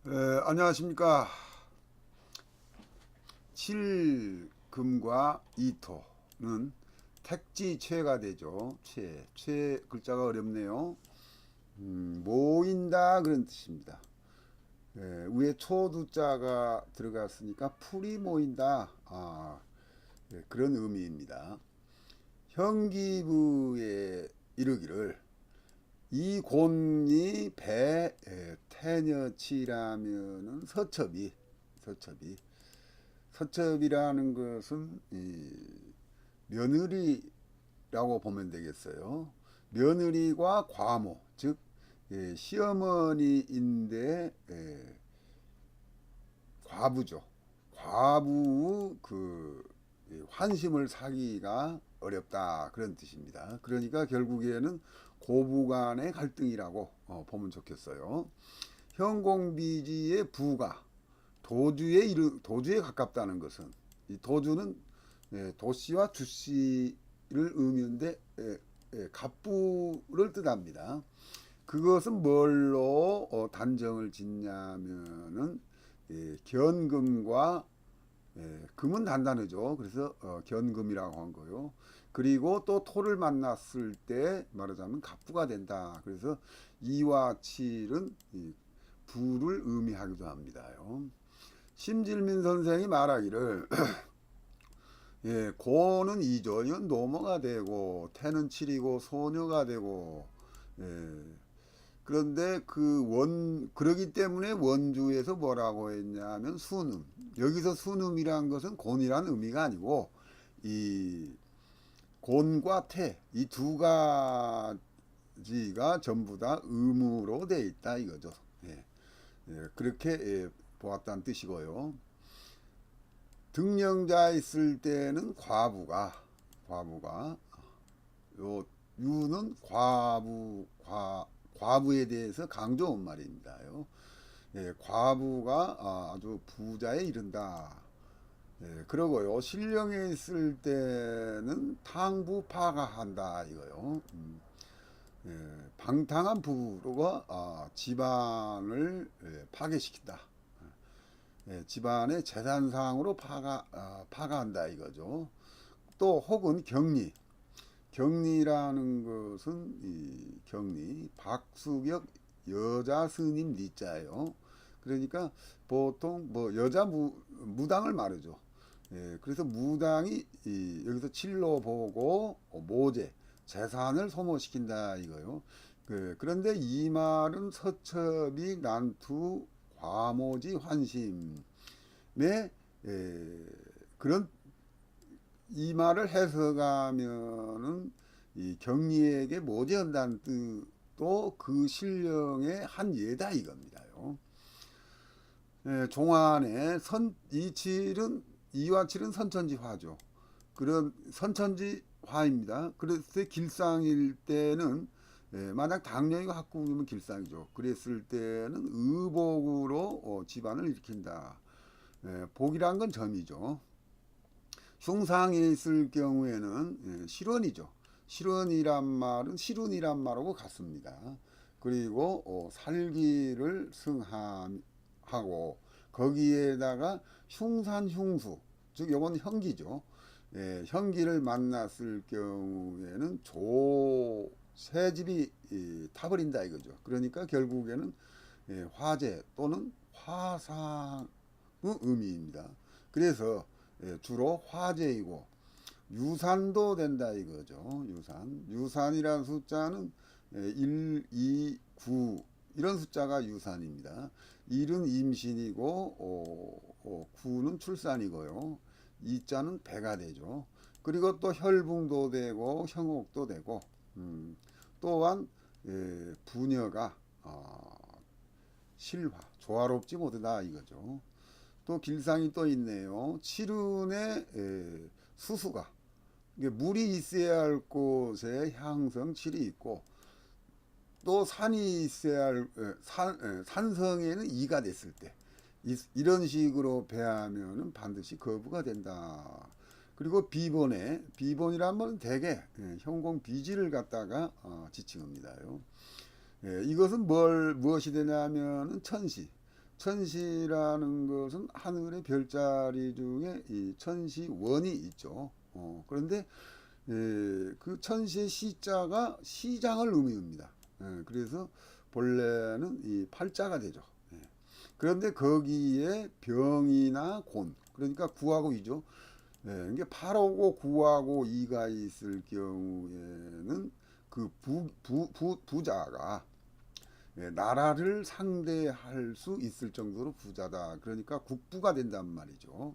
안녕하십니까. 7금과 2토는 택지체가 되죠. 채 글자가 어렵네요. 모인다 그런 뜻입니다. 위에 초두자가 들어갔으니까 풀이 모인다. 그런 의미입니다. 형기부에 이르기를 이 곤이 배 태녀치라면은 서첩이라는 것은 며느리라고 보면 되겠어요. 며느리가 과모, 즉 시어머니인데 과부죠. 과부 환심을 사기가 어렵다 그런 뜻입니다. 그러니까 결국에는 고부간의 갈등이라고 보면 좋겠어요. 현공비지의 부가 도주에 가깝다는 것은 이 도주는 도씨와 주씨를 의미인데 갑부를 뜻합니다. 그것은 뭘로 단정을 짓냐면은 견금과 금은 단단하죠. 그래서 견금이라고 한 거요. 그리고 또 토를 만났을 때 말하자면 갑부가 된다. 그래서 2와 7은 부를 의미하기도 합니다요. 심질민 선생이 말하기를 고는 2조, 이건 노모가 되고 태는 7이고 소녀가 되고 그런데 그러기 때문에 원주에서 뭐라고 했냐면 순음. 여기서 순음이란 것은 곤이란 의미가 아니고 이 곤과 태 이 두 가지가 전부 다 의무로 돼 있다 이거죠. 그렇게 보았다는 뜻이고요. 등령자 있을 때는 과부가 요 유는 과부에 대해서 강조한 말입니다요. 과부가 아주 부자에 이른다. 그러고요. 신령에 있을 때는 탕부파가한다 이거요. 방탕한 부가 집안을 파괴시킨다. 집안의 재산상으로 파가한다 이거죠. 또 혹은 경리라는 것은 이 경리 박수격 여자 스님 리자예요. 그러니까 보통 뭐 여자 무당을 말하죠. 그래서 무당이 여기서 칠로 보고 모제 재산을 소모시킨다 이거요. 그런데 이 말은 서첩이 난투 과모지 환심의 그런 이 말을 해석하면은 이 경리에게 모지한다는 뜻도 그 신령의 한 예다 이겁니다요. 종안에 이와 칠은 선천지화죠. 그런 선천지화입니다. 그래서 길상일 때는 만약 당뇨이가 학국이면 길상이죠. 그랬을 때는 의복으로 집안을 일으킨다. 복이란 건 점이죠. 흉상에 있을 경우에는 실원이죠. 실운이란 말하고 같습니다. 그리고 살기를 승하고 거기에다가 흉산흉수 즉 요건 형기죠. 형기를 만났을 경우에는 새집이 타버린다 이거죠. 그러니까 결국에는 화재 또는 화상의 의미입니다. 그래서 주로 화재이고 유산도 된다 이거죠. 유산이라는 숫자는 1, 2, 9 이런 숫자가 유산입니다. 1은 임신이고 9는 출산이고요. 2자는 배가 되죠. 그리고 또 혈붕도 되고 형옥도 되고 또한 부녀가 실화 조화롭지 못하다 이거죠. 또 길상이 또 있네요. 칠운의 수수가 물이 있어야 할 곳에 향성 칠이 있고 또 산이 있어야 할 산성에는 이가 됐을 때 이런 식으로 배하면은 반드시 거부가 된다. 그리고 비본이란 말은 대개 형공 비지를 갖다가 지칭합니다요. 이것은 무엇이 되냐면은 천시라는 것은 하늘의 별자리 중에 이 천시원이 있죠. 그런데 그 천시의 시자가 시장을 의미합니다. 그래서 본래는 이 팔자가 되죠. 그런데 거기에 병이나 곤, 그러니까 구하고 이죠. 이게 8하고 9하고 2가 있을 경우에는 그 부자가 나라를 상대할 수 있을 정도로 부자다. 그러니까 국부가 된단 말이죠.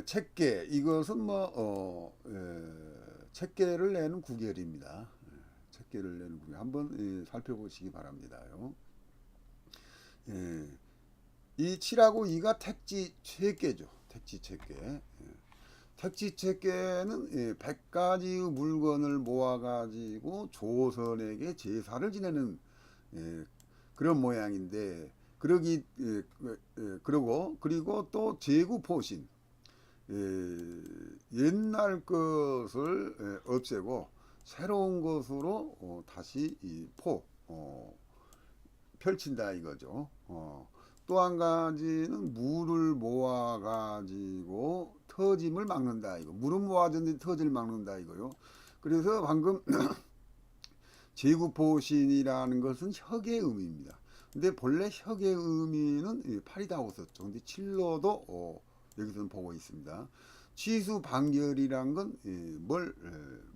책계 이것은 책계를 내는 구결입니다. 책계를 내는 구결 한번 살펴보시기 바랍니다요. 이 7하고 2가 택지 책계죠. 택지 책계. 택지 책계는 100가지의 물건을 모아가지고 조선에게 제사를 지내는 그런 모양인데 그리고 또 제구포신 옛날 것을 없애고 새로운 것으로 다시 펼친다 이거죠. 또 한 가지는 물을 모아가지고 터짐을 막는다 이거. 물은 모아졌는데 터짐을 막는다 이거요. 그래서 방금 제구포신이라는 것은 혁의 의미입니다. 근데 본래 혁의 의미는 8이라고 썼죠. 근데 7로도 여기서는 보고 있습니다. 취수방결이란 건 뭘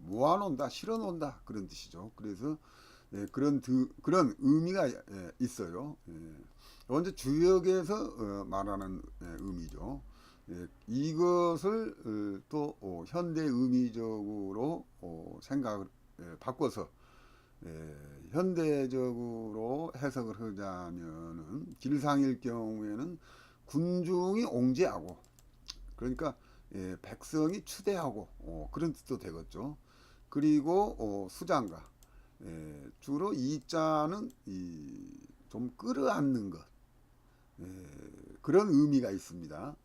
모아놓는다, 실어놓는다 그런 뜻이죠. 그래서 그런 의미가 있어요. 먼저 주역에서 말하는 의미죠. 이것을 또 현대 의미적으로 생각을 바꿔서 현대적으로 해석을 하자면은 길상일 경우에는 군중이 옹제하고 그러니까 백성이 추대하고 그런 뜻도 되겠죠. 그리고 수장가 주로 이자는 좀 끌어안는 것 그런 의미가 있습니다.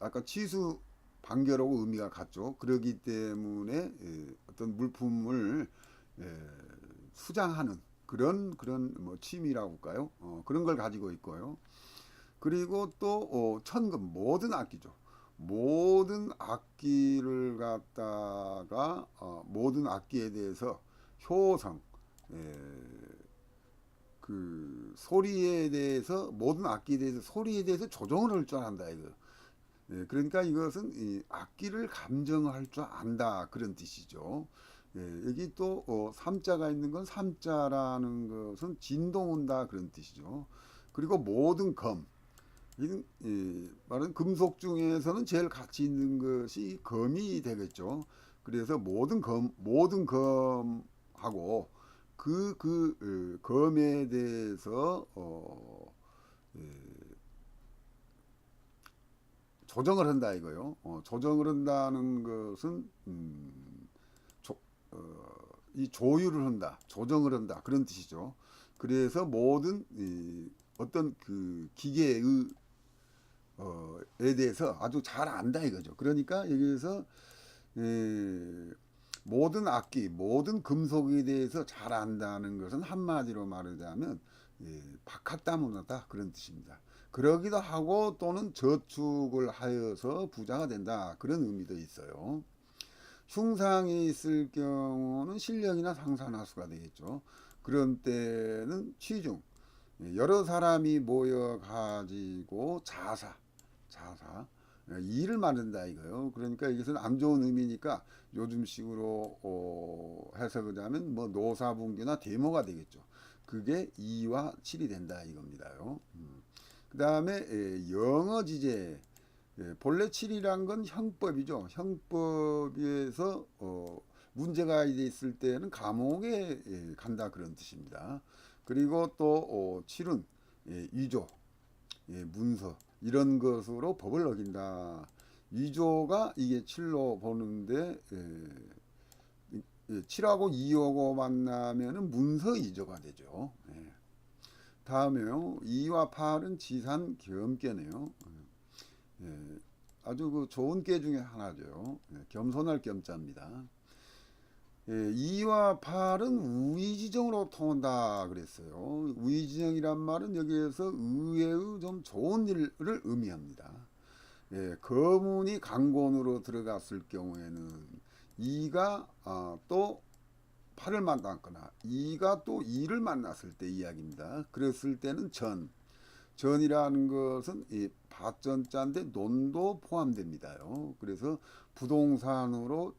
아까 취수 반결하고 의미가 같죠. 그러기 때문에 어떤 물품을 수장하는 그런 뭐 취미라고 할까요? 그런 걸 가지고 있고요. 그리고 또 천금 모든 악기죠. 모든 악기를 갖다가 모든 악기에 대해서 효성 그 소리에 대해서 모든 악기에 대해서 소리에 대해서 조정을 할 줄 안다 이거. 그러니까 이것은 이 악기를 감정할 줄 안다 그런 뜻이죠. 여기 또 삼자가 있는 건 삼자라는 것은 진동한다 그런 뜻이죠. 그리고 모든 검 말은 금속 중에서는 제일 가치 있는 것이 검이 되겠죠. 그래서 모든 검하고 검에 대해서 조정을 한다 이거요. 조정을 한다는 것은 이 조율을 한다, 조정을 한다 그런 뜻이죠. 그래서 모든 어떤 그 기계의 에 대해서 아주 잘 안다 이거죠. 그러니까 여기서 모든 악기, 모든 금속에 대해서 잘 안다는 것은 한마디로 말하자면 박학다문하다 그런 뜻입니다. 그러기도 하고 또는 저축을 하여서 부자가 된다 그런 의미도 있어요. 흉상이 있을 경우는 신령이나 상산하수가 되겠죠. 그런 때는 취중 여러 사람이 모여 가지고 자사 일을 만든다 이거요. 그러니까 이것은 안 좋은 의미니까 요즘식으로 해석하자면 뭐 노사분규나 데모가 되겠죠. 그게 2와 7이 된다 이겁니다요. 그 다음에 영어 지제 본래 7이란 건 형법이죠. 형법에서 문제가 있을 때는 감옥에 간다 그런 뜻입니다. 그리고 또 7은 위조, 문서 이런 것으로 법을 어긴다. 위조가 이게 7로 보는데 7하고 2하고 만나면은 문서 위조가 되죠. 다음에요. 2와 8은 지산 겸께네요. 아주 그 좋은 께 중에 하나죠. 겸손할 겸자입니다. 2와 8은 우의지정으로 통한다 그랬어요. 우의지정이란 말은 여기에서 의외의 좀 좋은 일을 의미합니다. 거문이 강곤으로 들어갔을 경우에는 2가 또 8을 만났거나 2가 또 2를 만났을 때 이야기입니다. 그랬을 때는 전이라는 것은 이 밭전자인데 논도 포함됩니다요. 그래서 부동산으로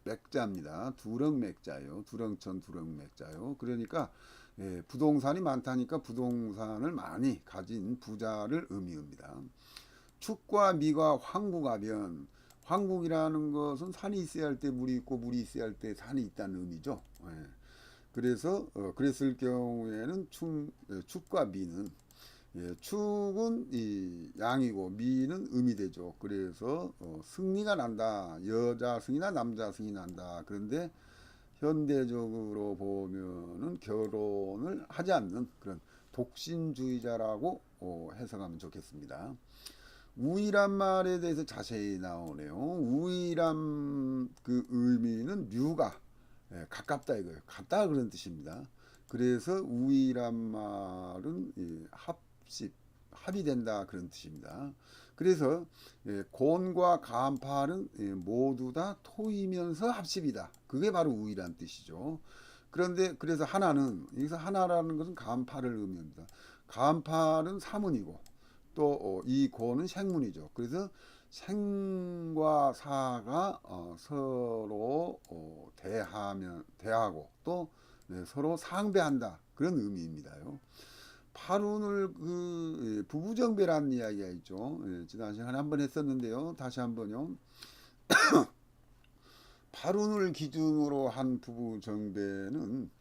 맥자입니다. 두렁맥자요. 두렁천 두렁맥자요. 그러니까 부동산이 많다니까 부동산을 많이 가진 부자를 의미합니다. 축과 미가 황국하면 황국이라는 것은 산이 있어야 할 때 물이 있고 물이 있어야 할 때 산이 있다는 의미죠. 그래서 그랬을 경우에는 축과 미는 축은 이 양이고 미는 음이 되죠. 그래서 승리가 난다. 여자 승이나 남자 승이 난다. 그런데 현대적으로 보면은 결혼을 하지 않는 그런 독신주의자라고 해석하면 좋겠습니다. 우위란 말에 대해서 자세히 나오네요. 우위란 그 의미는 류가 가깝다 이거예요. 같다 그런 뜻입니다. 그래서 우위란 말은 합이 된다 그런 뜻입니다. 그래서 곤과 간팔은 모두 다 토이면서 합십이다. 그게 바로 우위란 뜻이죠. 그런데 그래서 하나는 여기서 하나라는 것은 간팔을 의미합니다. 간팔은 사문이고 또 이 고는 생문이죠. 그래서 생과 사가 서로 대하고 또 서로 상배한다 그런 의미입니다요. 파룬을 부부정배라는 이야기가 있죠. 지난 시간에 한번 했었는데요. 다시 한번요. 파룬을 기준으로 한 부부정배는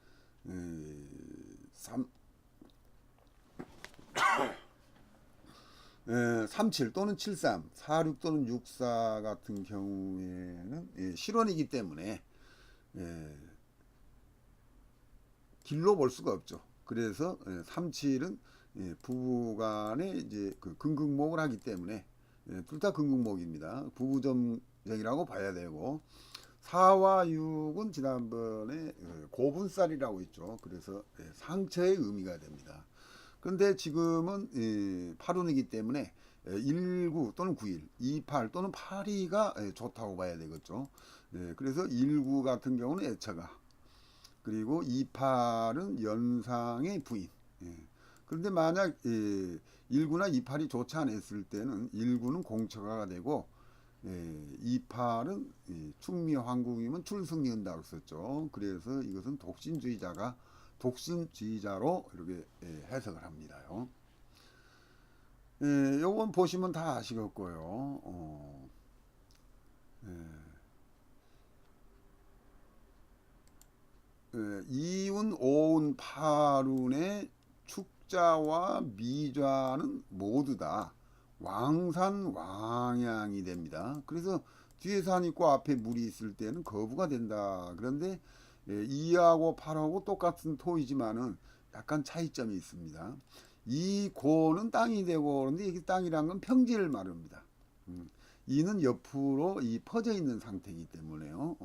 37 또는 73, 46 또는 64 같은 경우에는 실원이기 때문에 길로 볼 수가 없죠. 그래서 37은 부부간에 이제 그 근극목을 하기 때문에 둘 다 근극목입니다. 부부점쟁이라고 봐야 되고 4와 6은 지난번에 고분살이라고 있죠. 그래서 상처의 의미가 됩니다. 그런데 지금은 8운이기 때문에 19 또는 91, 28 또는 82가 좋다고 봐야 되겠죠. 그래서 19 같은 경우는 애처가, 그리고 28은 연상의 부인. 그런데 만약 19나 28이 좋지 않았을 때는 19는 공처가가 되고 28은 충미황국이면 출승리은다고 썼죠. 그래서 이것은 독신주의자로 이렇게 해석을 합니다요. 요건 보시면 다 아시겠고요. 이운, 오운, 팔운의 축자와 미좌는 모두 다 왕산왕양이 됩니다. 그래서 뒤에 산 있고 앞에 물이 있을 때는 거부가 된다. 그런데 2하고 8하고 똑같은 토이지만은 약간 차이점이 있습니다. 이 고는 땅이 되고 그런데 이 땅이란 건 평지를 말합니다. 이는 옆으로 퍼져 있는 상태이기 때문에요.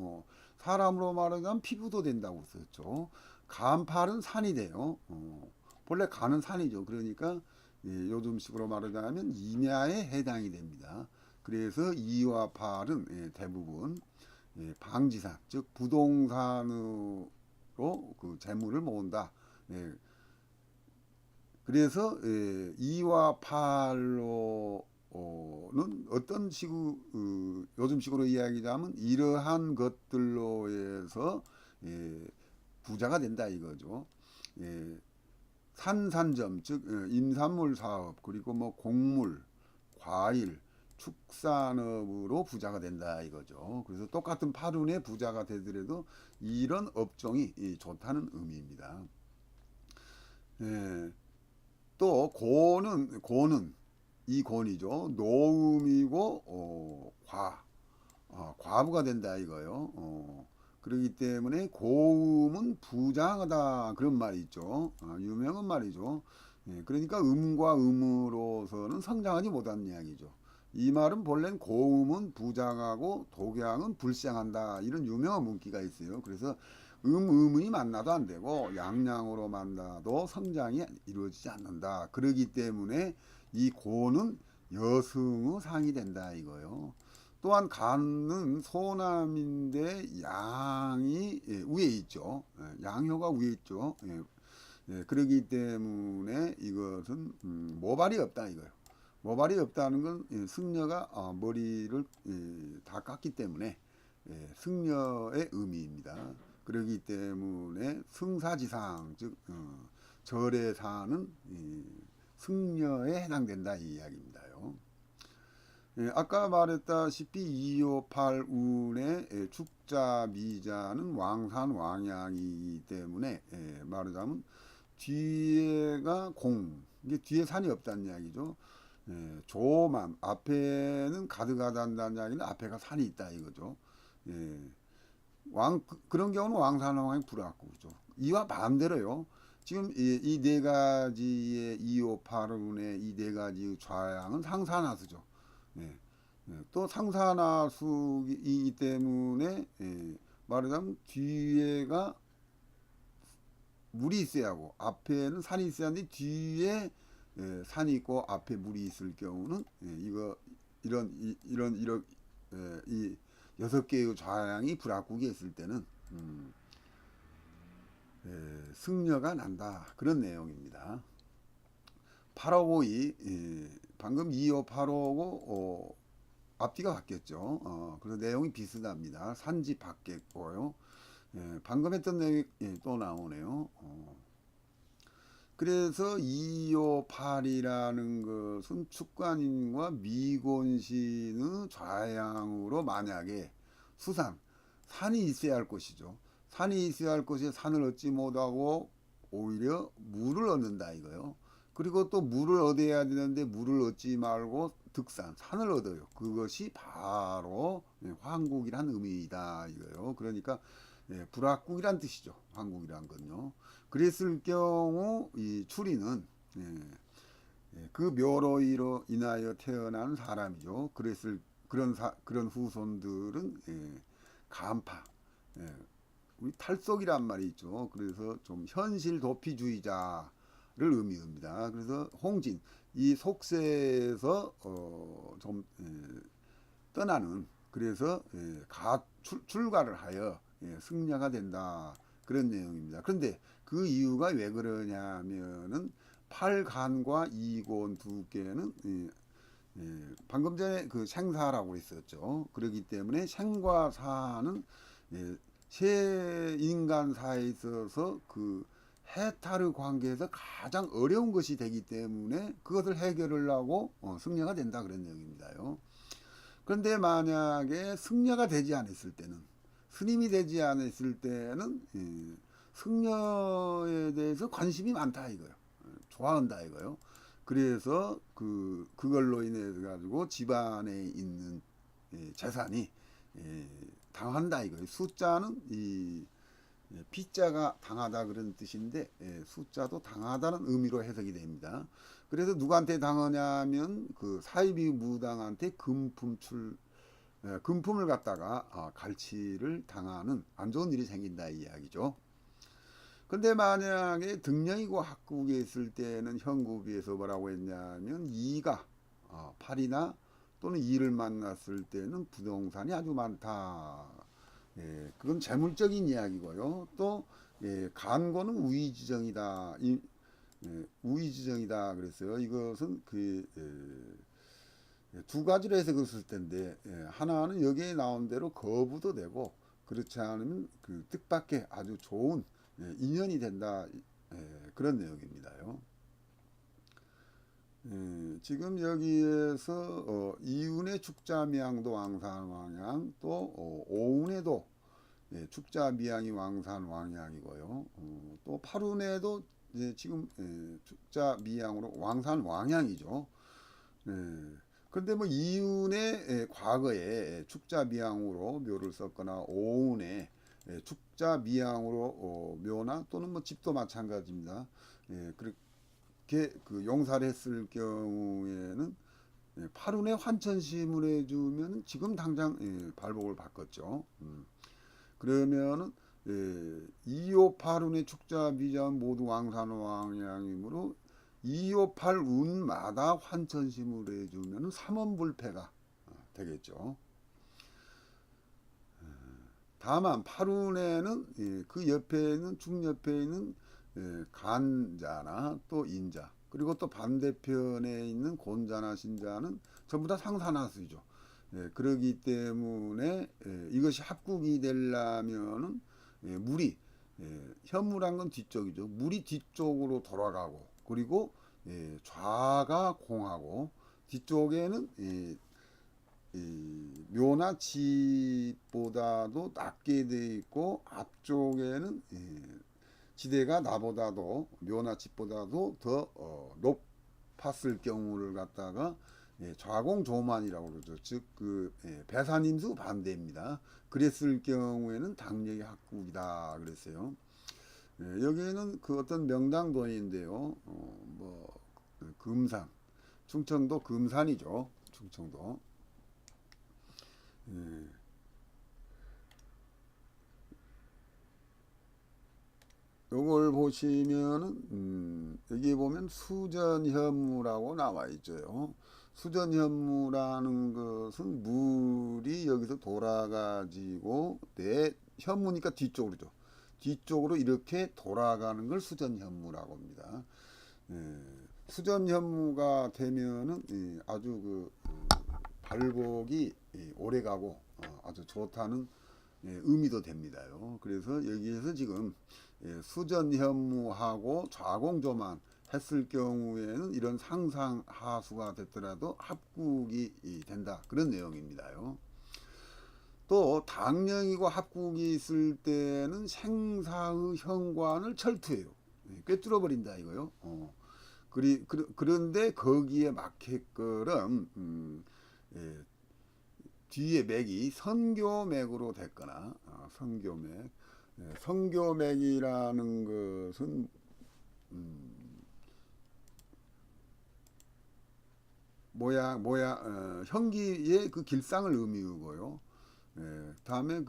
사람으로 말하자면 피부도 된다고 썼죠. 간팔은 산이 돼요. 본래 간은 산이죠. 그러니까 요즘식으로 말하자면 임야에 해당이 됩니다. 그래서 2와 8은 대부분 방지산, 즉 부동산으로 그 재물을 모은다. 그래서 2와 8로는 어떤 요즘식으로 이야기하면 이러한 것들로 해서 부자가 된다 이거죠. 산산점, 즉 임산물 사업, 그리고 뭐 곡물, 과일, 축산업으로 부자가 된다 이거죠. 그래서 똑같은 팔운의 부자가 되더라도 이런 업종이 좋다는 의미입니다. 또 고는 이 곤이죠. 노음이고 과부가 된다 이거요. 그렇기 때문에 고음은 부장하다 그런 말이 있죠. 유명한 말이죠. 그러니까 음과 음으로서는 성장하지 못한 이야기죠. 이 말은 본래는 고음은 부장하고 독양은 불생한다 이런 유명한 문기가 있어요. 그래서 음이 만나도 안 되고 양양으로 만나도 성장이 이루어지지 않는다. 그러기 때문에 이 고는 여승의 상이 된다 이거요. 또한 간은 소남인데 양이 위에 있죠. 양효가 위에 있죠. 그러기 때문에 이것은 모발이 없다 이거예요. 모발이 없다는 건 승려가 머리를 다 깎기 때문에 승려의 의미입니다. 그러기 때문에 승사지상 즉 절에 사는 승려에 해당된다 이 이야기입니다요. 아까 말했다시피 2585운의 축자 미자는 왕산 왕양이기 때문에 말하자면 뒤에가 공, 이게 뒤에 산이 없다는 이야기죠. 조만 앞에는 가득하다는 이야기는 앞에가 산이 있다 이거죠. 그런 경우는 왕산왕이 불합구죠. 이와 반대로요. 지금 이 네 가지의 2585운의 이 네 가지 좌양은 상산하수죠. 또 상산하수이기 때문에 말하자면 뒤에가 물이 있어야 하고 앞에는 산이 있어야 하는데 뒤에 산이 있고 앞에 물이 있을 경우는 이런 이 6개의 좌양이 불합국에 있을 때는 승려가 난다 그런 내용입니다. 8552 방금 2585고 앞뒤가 바뀌었죠. 그래서 내용이 비슷합니다. 산지 바뀌었고요. 방금 했던 내용이 또 나오네요. 그래서 258이라는 것은 축관인과 미곤신의 좌양으로 만약에 산이 있어야 할 것이죠. 산이 있어야 할 것이 산을 얻지 못하고 오히려 물을 얻는다 이거요. 그리고 또 물을 얻어야 되는데 물을 얻지 말고 산을 얻어요. 그것이 바로 황국이란 의미이다 이거요. 그러니까 불합국이란 뜻이죠. 황국이란 건요. 그랬을 경우 이 추리는 그 묘로 인하여 태어난 사람이죠. 그런 후손들은 간파, 우리 탈속이란 말이 있죠. 그래서 좀 현실 도피주의자를 의미합니다. 그래서 홍진 이 속세에서 좀 떠나는 그래서 출가를 하여 승려가 된다 그런 내용입니다. 그런데 그 이유가 왜 그러냐면은 팔간과 이곤 두 개는 방금 전에 그 생사라고 했었죠. 그렇기 때문에 생과 사는 세 인간 사이에 있어서 그 해탈의 관계에서 가장 어려운 것이 되기 때문에 그것을 해결을 하고 승려가 된다 그런 내용입니다요. 그런데 만약에 승려가 되지 않았을 때는 스님이 되지 않았을 때는 승려에 대해서 관심이 많다 이거요. 좋아한다 이거요. 그래서 그걸로 인해 가지고 집안에 있는 재산이 당한다 이거예요. 숫자는 이 피자가 당하다 그런 뜻인데 숫자도 당하다는 의미로 해석이 됩니다. 그래서 누구한테 당하냐면 그 사이비 무당한테 금품을 갖다가 갈취를 당하는 안 좋은 일이 생긴다 이 이야기죠. 근데 만약에 등령이고 합국에 있을 때는 현구비에서 뭐라고 했냐면 이가 8이나 또는 2를 만났을 때는 부동산이 아주 많다. 그건 재물적인 이야기고요. 또 간고는 우위지정이다. 우위지정이다 그랬어요. 이것은 두 가지로 해서 그랬을 텐데 하나는 여기에 나온 대로 거부도 되고 그렇지 않으면 그 뜻밖의 아주 좋은 인연이 된다 그런 내용입니다요. 지금 여기에서 이운의 축자미양도 왕산왕양 또 오운에도 축자미양이 왕산왕양이고요. 또 팔운에도 지금 축자미양으로 왕산왕양이죠. 그런데 뭐 이운의 과거에 축자미양으로 묘를 썼거나 오운에 축자미양으로 묘나 또는 뭐 집도 마찬가지입니다. 그렇게 그 용사를 했을 경우에는 팔운에 환천심을 해주면 지금 당장 발복을 바꿨죠. 그러면은 2호 8운의 축자 비전 모두 왕산왕양이므로 2호 8운마다 환천심을 해주면 3원불패가 되겠죠. 다만 8운에는 그 옆에 있는 중옆에 있는 간자나 또 인자, 그리고 또 반대편에 있는 곤자나 신자는 전부 다 상산하수죠. 그러기 때문에 이것이 합국이 되려면은 물이 현무란 건 뒤쪽이죠. 물이 뒤쪽으로 돌아가고, 그리고 좌가 공하고, 뒤쪽에는 이 묘나 집보다도 낮게 돼 있고, 앞쪽에는 지대가 나보다도 묘나 집보다도 더 높았을 경우를 갖다가 좌공조만이라고 그러죠. 즉 그 배산임수 반대입니다. 그랬을 경우에는 당력이 합국이다 그랬어요. 여기에는 그 어떤 명당도인데요. 뭐 금산, 충청도 금산이죠. 충청도. 요걸 보시면은 여기 보면 수전현무라고 나와 있죠. 수전현무라는 것은 물이 여기서 돌아가지고 내 현무니까 뒤쪽으로죠. 뒤쪽으로 이렇게 돌아가는 걸 수전현무라고 합니다. 수전현무가 되면은 아주 그 발복이 오래가고 아주 좋다는 의미도 됩니다요. 그래서 여기에서 지금 수전현무하고 좌공조만 했을 경우에는 이런 상상하수가 됐더라도 합국이 된다, 그런 내용입니다요. 또 당령이고 합국이 있을 때는 생사의 현관을 철투해요. 꿰뚫어 버린다 이거요. 그런데 거기에 맞게끔 뒤에 맥이 선교맥으로 됐거나 선교맥. 선교맥이라는 것은 현기의 그 길상을 의미하고요. 다음에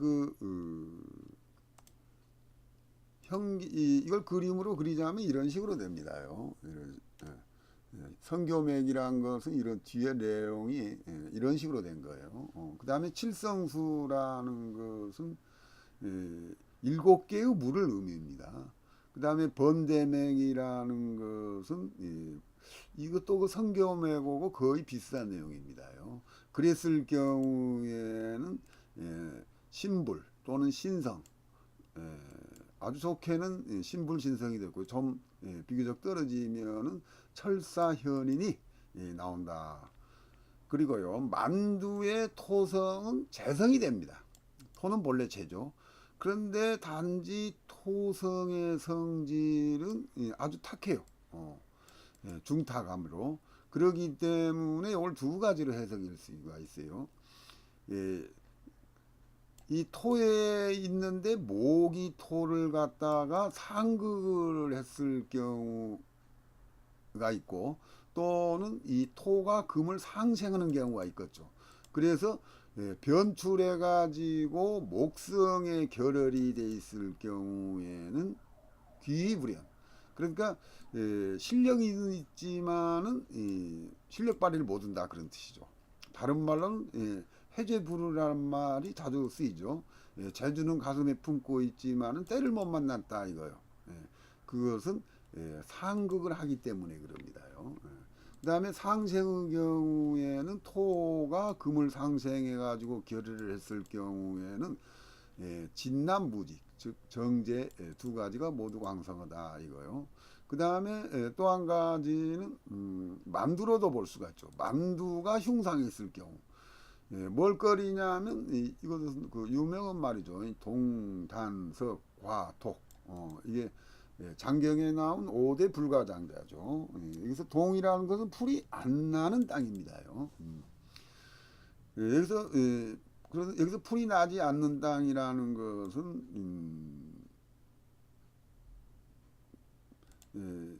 이걸 그림으로 그리자면 이런 식으로 됩니다요. 선교맥이란 것은 이런 뒤에 내용이 이런 식으로 된 거예요. 그 다음에 칠성수라는 것은 7개의 물을 의미합니다. 그 다음에 번대맥이라는 것은 이것도 그 성교맥하고 거의 비슷한 내용입니다요. 그랬을 경우에는 신불 또는 신성, 아주 좋게는 신불신성이 됐고, 좀 비교적 떨어지면은 철사현인이 나온다. 그리고요, 만두의 토성은 재성이 됩니다. 토는 본래 재죠. 그런데 단지 토성의 성질은 아주 탁해요. 중탁함으로. 그러기 때문에 이걸 두 가지로 해석할 수가 있어요. 이 토에 있는데 목이 토를 갖다가 상극을 했을 경우가 있고, 또는 이 토가 금을 상생하는 경우가 있겠죠. 그래서 변출해 가지고 목성의 결혈이 돼 있을 경우에는 귀불연, 그러니까 실력이 있지만은 실력 발휘를 못한다, 그런 뜻이죠. 다른 말로는 해제부르라는 말이 자주 쓰이죠. 재주는 가슴에 품고 있지만은 때를 못 만났다 이거요. 그것은 상극을 하기 때문에 그럽니다요. 그 다음에 상생의 경우에는 토가 금을 상생해 가지고 결혈을 했을 경우에는 진남무직, 즉 정제 두 가지가 모두 왕성하다 이거요. 그 다음에 또 한 가지는 만두로도 볼 수가 있죠. 만두가 흉상이 있을 경우 뭘 거리냐면 이것은 그 유명한 말이죠. 동단석화톡. 이게 장경에 나온 5대 불가장자죠. 여기서 동이라는 것은 풀이 안 나는 땅입니다요. 그래서 여기서 풀이 나지 않는 땅이라는 것은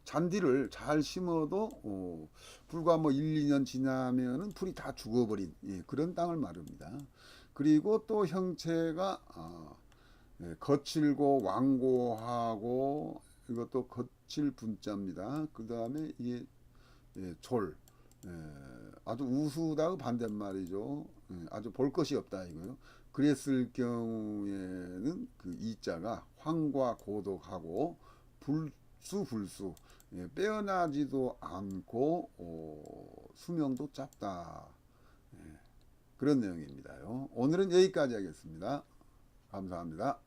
잔디를 잘 심어도 불과 뭐 1, 2년 지나면은 풀이 다 죽어버린 그런 땅을 말합니다. 그리고 또 형체가 거칠고 완고하고 이것도 거칠 분자입니다. 그 다음에 이게 졸 아주 우수다의 반대말이죠. 아주 볼 것이 없다 이거요. 그랬을 경우에는 그 이자가 황과 고독하고 불수 빼어나지도 않고 수명도 짧다. 그런 내용입니다요. 오늘은 여기까지 하겠습니다. 감사합니다.